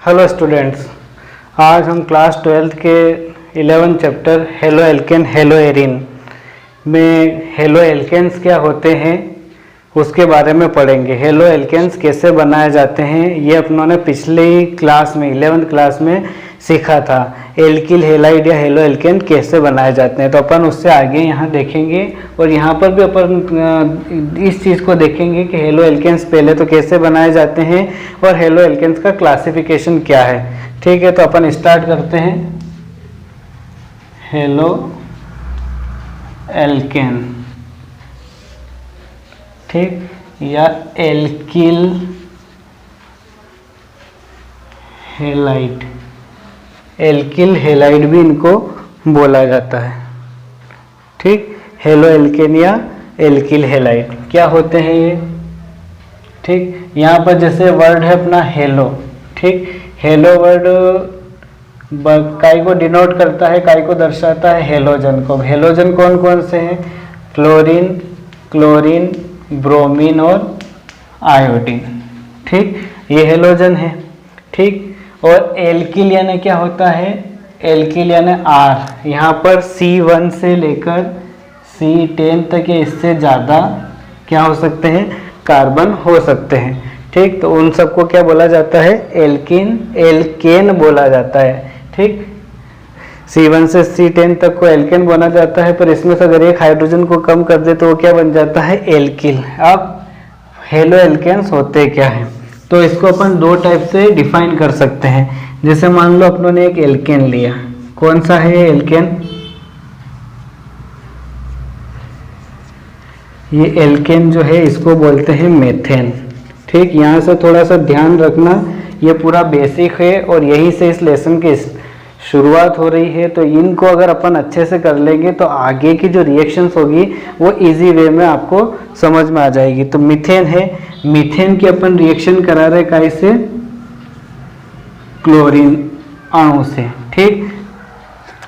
Hello students, आज हम class 12th के 11 chapter halo alkane hello arene में हेलो एल्केन्स क्या होते हैं उसके बारे में पढ़ेंगे। हेलो एल्केन्स कैसे बनाए जाते हैं ये अपनों ने पिछली क्लास में 11th क्लास में सीखा था। एल्किल हेलाइड या हेलो एल्केन कैसे बनाए जाते हैं तो अपन उससे आगे यहाँ देखेंगे और यहाँ पर भी अपन इस चीज़ को देखेंगे कि हेलो एल्केन्स पहले तो कैसे बनाए जाते हैं और हेलो एल्केन्स का क्लासिफिकेशन क्या है। ठीक है, तो अपन स्टार्ट करते हैं। हेलो एल्केन, ठीक, या एल्किल हेलाइड, एल्किल हेलाइड भी इनको बोला जाता है। ठीक, हेलो एल्केन या एल्किल हेलाइड क्या होते हैं ये। ठीक, यहाँ पर जैसे वर्ड है अपना हेलो, ठीक, हेलो वर्ड काय को डिनोट करता है, काय को दर्शाता है, हेलोजन को। हेलोजन कौन कौन से हैं? क्लोरीन, क्लोरीन, ब्रोमीन और आयोडीन। ठीक, ये हेलोजन है। ठीक, और एल्किल यानी क्या होता है? एल्किल यानी आर, यहाँ पर C1 से लेकर C10 तक या इससे ज़्यादा क्या हो सकते हैं? कार्बन हो सकते हैं। ठीक, तो उन सबको क्या बोला जाता है? एल्किन, एल्केन बोला जाता है। ठीक, C1 से C10 तक को एल्केन बोला जाता है, पर इसमें से अगर एक हाइड्रोजन को कम कर दे तो वो क्या बन जाता है? एल्किल। अब हेलो एल्केन्स होते क्या हैं तो इसको अपन दो टाइप से डिफाइन कर सकते हैं। जैसे मान लो अपनों ने एक एल्केन लिया, कौन सा है एल्केन? ये एल्केन जो है इसको बोलते हैं मेथेन। ठीक, यहाँ से थोड़ा सा ध्यान रखना, ये पूरा बेसिक है और यहीं से इस लेसन की शुरुआत हो रही है। तो इनको अगर अपन अच्छे से कर लेंगे तो आगे की जो रिएक्शंस होगी वो इजी वे में आपको समझ में आ जाएगी। तो मीथेन है, मीथेन की अपन रिएक्शन करा रहे काय से? क्लोरीन अणु से। ठीक,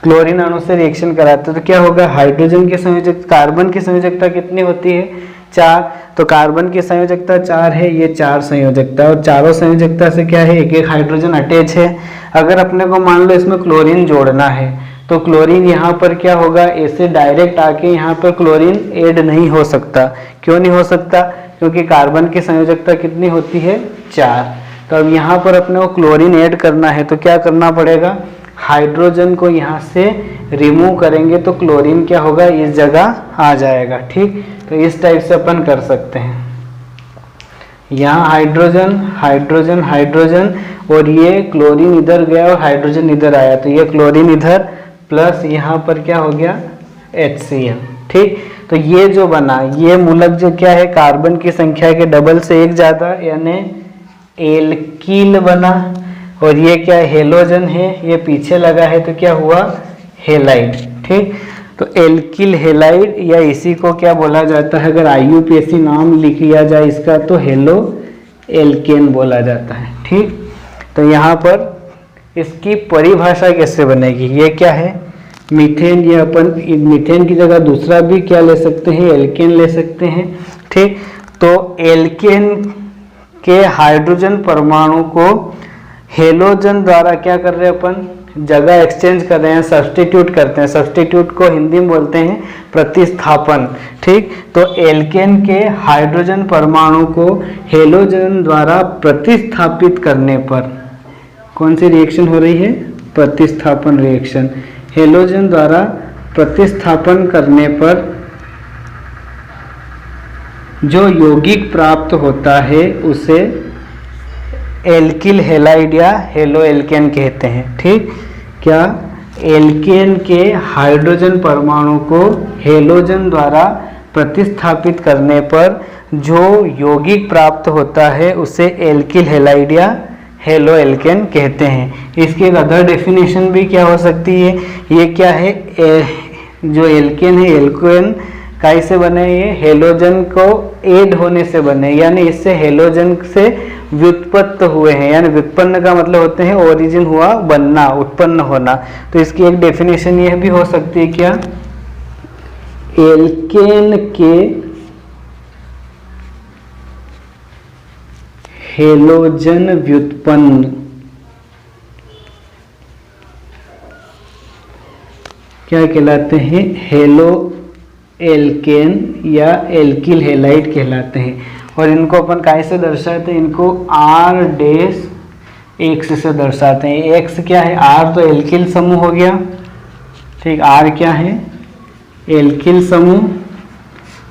क्लोरीन अणु से रिएक्शन कराते तो क्या होगा? हाइड्रोजन की संयोजक, कार्बन की संयोजकता कितनी होती है? 4। तो कार्बन की संयोजकता 4 है, ये 4 संयोजकता, और चारों संयोजकता से क्या है? एक एक हाइड्रोजन अटैच है। अगर अपने को मान लो इसमें क्लोरीन जोड़ना है तो क्लोरीन यहाँ पर क्या होगा? ऐसे डायरेक्ट आके यहाँ पर क्लोरीन ऐड नहीं हो सकता। क्यों नहीं हो सकता? क्योंकि कार्बन की संयोजकता कितनी होती है? 4। तो अब यहाँ पर अपने को क्लोरीन ऐड करना है तो क्या करना पड़ेगा? हाइड्रोजन को यहाँ से रिमूव करेंगे तो क्लोरीन क्या होगा? इस जगह आ जाएगा। ठीक, तो इस टाइप से अपन कर सकते हैं। यहाँ हाइड्रोजन, हाइड्रोजन, हाइड्रोजन, और ये क्लोरीन इधर गया और हाइड्रोजन इधर आया, तो ये क्लोरीन इधर प्लस यहाँ पर क्या हो गया? HCl। ठीक, तो ये जो बना, ये मूलक जो क्या है? कार्बन की संख्या के डबल से एक ज़्यादा, यानी एल्किल बना। और ये क्या है? हेलोजन है, ये पीछे लगा है तो क्या हुआ? हेलाइड। ठीक, तो एल्किल हेलाइड या इसी को क्या बोला जाता है? अगर IUPAC नाम लिख लिया जाए इसका तो हेलो एल्केन बोला जाता है। ठीक, तो यहाँ पर इसकी परिभाषा कैसे बनेगी? ये क्या है? मीथेन। ये अपन मीथेन की जगह दूसरा भी क्या ले सकते हैं? एल्केन ले सकते हैं। ठीक, तो एल्केन के हाइड्रोजन परमाणु को हेलोजन द्वारा क्या कर रहे हैं अपन? जगह एक्सचेंज कर रहे हैं, सब्स्टिट्यूट करते हैं। सब्स्टिट्यूट को हिंदी में बोलते हैं प्रतिस्थापन। ठीक, तो एल्केन के हाइड्रोजन परमाणु को हेलोजन द्वारा प्रतिस्थापित करने पर कौन सी रिएक्शन हो रही है? प्रतिस्थापन रिएक्शन। हेलोजन द्वारा प्रतिस्थापन करने पर जो यौगिक प्राप्त होता है उसे एल्किल हेलाइड या हेलो एल्केन कहते हैं। ठीक, क्या? एल्केन के हाइड्रोजन परमाणु को हेलोजन द्वारा प्रतिस्थापित करने पर जो यौगिक प्राप्त होता है उसे एल्किल हेलाइड या हेलो एल्केन कहते हैं। इसकी एक अदर डेफिनेशन भी क्या हो सकती है? ये क्या है? जो एल्केन है, एल्केन काय से बने? ये हेलोजन को ऐड होने से बने, यानी इससे हेलोजन से व्युत्पन्न हुए हैं। यानी व्युत्पन्न का मतलब होते हैं ओरिजिन हुआ, बनना, उत्पन्न होना। तो इसकी एक डेफिनेशन यह भी हो सकती है क्या? एल्केन के हेलोजन व्युत्पन्न क्या कहलाते हैं, हेलो एल्केन या एल्किल हैलाइड कहलाते हैं। और इनको अपन काय से दर्शाते हैं, इनको आर डैश एक्स से दर्शाते हैं। एक्स क्या है, आर तो एल्किल समूह हो गया, ठीक, आर क्या है, एल्किल समूह,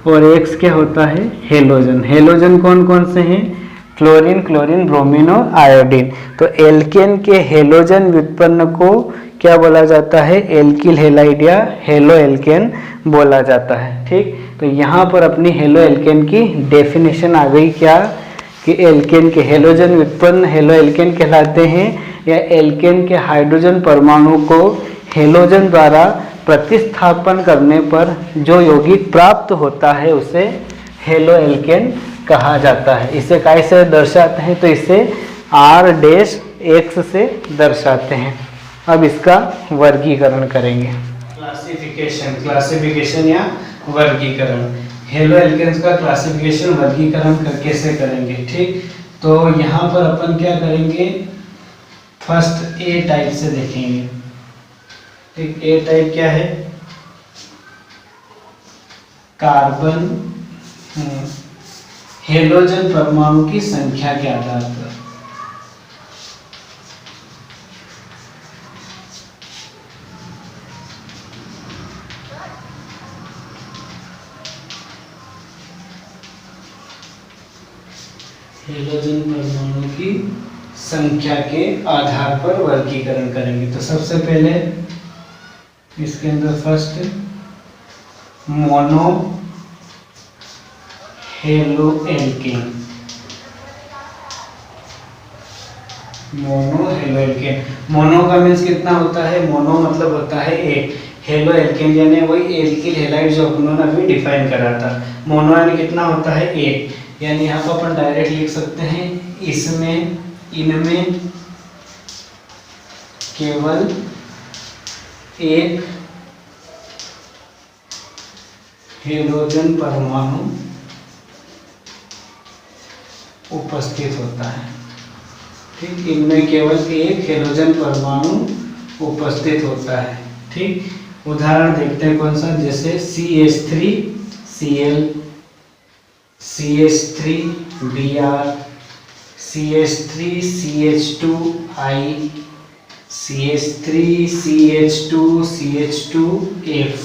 और एक्स क्या होता है, हेलोजन। हेलोजन कौन कौन से हैं, क्लोरीन, क्लोरीन, ब्रोमीन और आयोडीन। तो एल्केन के हेलोजन व्युत्पन्न को क्या बोला जाता है, एल्किल हैलाइड या हेलो एल्केन बोला जाता है। ठीक, तो यहाँ पर अपनी हेलो एल्केन की डेफिनेशन आ गई, क्या कि एल्केन के हेलोजन व्युत्पन्न हेलो एल्केन कहलाते हैं, या एल्केन के हाइड्रोजन परमाणु को हेलोजन द्वारा प्रतिस्थापन करने पर जो यौगिक प्राप्त होता है उसे हेलो एल्केन कहा जाता है। इसे कैसे दर्शाते हैं, तो इसे आर डैश एक्स से दर्शाते हैं। अब इसका वर्गीकरण करेंगे, क्लासिफिकेशन या वर्गीकरण। हेलो एल्केन्स का क्लासिफिकेशन वर्गीकरण कैसे करेंगे, ठीक। तो यहाँ पर अपन क्या करेंगे, फर्स्ट ए टाइप से देखेंगे, ठीक। ए टाइप क्या है, कार्बन हेलोजन परमाणु की संख्या के आधार पर, हेलोजन परमाणु की संख्या के आधार पर वर्गीकरण करेंगे। तो सबसे पहले इसके अंदर first mono halo alkane, mono halo alkane. Mono का मीन्स कितना होता है, मोनो मतलब होता है एक, हेलो एल्केन यानी वही एल्किल हैलाइड जो अपनों ने अभी डिफाइन करा था। मोनो यानी कितना होता है, एक, यानी यहाँ पर अपन डायरेक्ट लिख सकते हैं, इसमें इनमें केवल एक हेलोजन परमाणु उपस्थित होता है, ठीक। इनमें केवल एक हेलोजन परमाणु उपस्थित होता है, ठीक। उदाहरण देखते हैं कौन सा, जैसे CH3Cl, CH3Br, CH3CH2I, CH3CH2CH2F,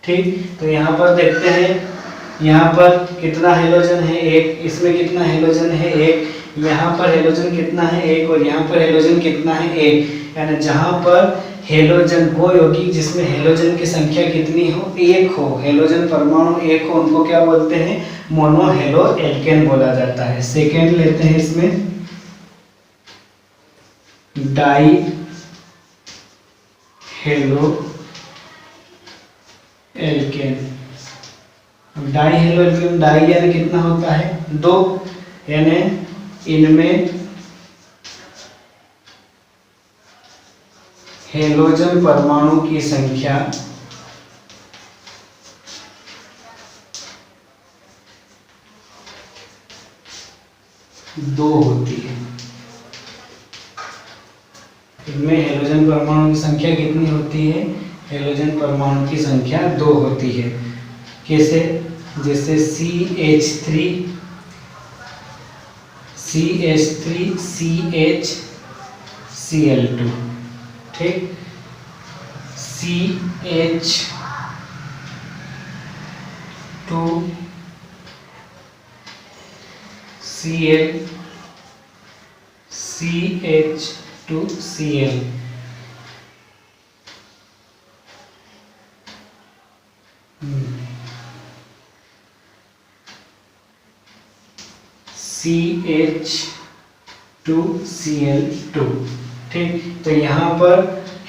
ठीक। तो यहाँ पर देखते हैं, यहाँ पर कितना हेलोजन है, एक, इसमें कितना हेलोजन है, एक, यहाँ पर हेलोजन कितना है, एक, और यहाँ पर हेलोजन कितना है, एक। यानी जहाँ पर हेलोजन वो यौगिक जिसमें हेलोजन की संख्या कितनी हो, एक हो, हेलोजन परमाणु एक हो, उनको क्या बोलते हैं, मोनो हेलो एल्केन बोला जाता है। सेकेंड लेते हैं इसमें di halo alkane. Di halo alkane, di यानी कितना होता है, दो, यानी इनमें हेलोजन परमाणु की संख्या दो होती है। इनमें हेलोजन परमाणु की संख्या कितनी होती है, हेलोजन परमाणु की संख्या दो होती है। कैसे, जैसे CH3CHCl2, ठीक, CH2Cl, CH2Cl2, ठीक। तो यहाँ पर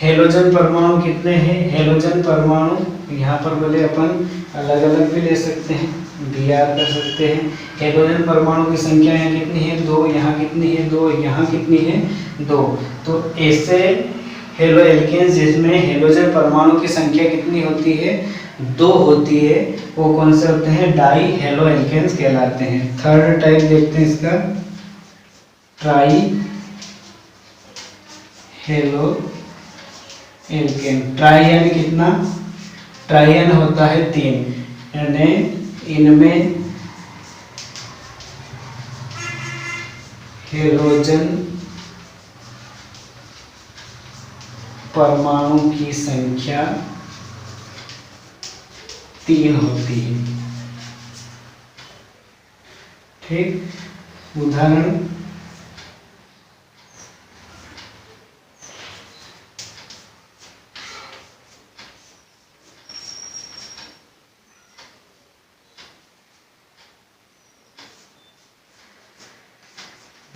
हेलोजन परमाणु कितने हैं, हेलोजन परमाणु यहाँ पर बोले अपन अलग अलग भी ले सकते हैं, Br कर सकते हैं। हेलोजन परमाणु की संख्या यहाँ कितनी है, दो, यहाँ कितनी है, दो, यहाँ कितनी है, दो। तो ऐसे हेलो एल्केन्स जिसमें हेलोजन परमाणु की संख्या कितनी होती है, दो होती है, वो कौन से होते हैं, डाई हेलो एल्केन्स कहलाते हैं। थर्ड टाइप देखते हैं इसका, ट्राई हेलो एल्केन। ट्राई यानी कितना? ट्राई यानी होता है 3, यानी इनमें हेलोजन परमाणु की संख्या 3 होती है। ठीक, उदाहरण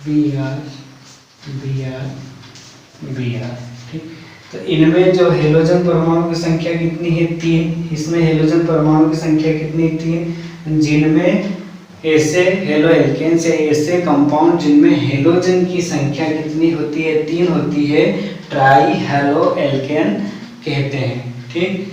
Br, Br, Br। ठीक, तो इनमें जो हेलोजन परमाणु की संख्या कितनी है? 3। इसमें हेलोजन परमाणु की संख्या कितनी? 3। जिनमें ऐसे हेलो एल्केन्स या ऐसे कंपाउंड जिनमें हेलोजन की संख्या कितनी होती है? 3 होती है, ट्राई हेलो एल्केन कहते हैं। ठीक।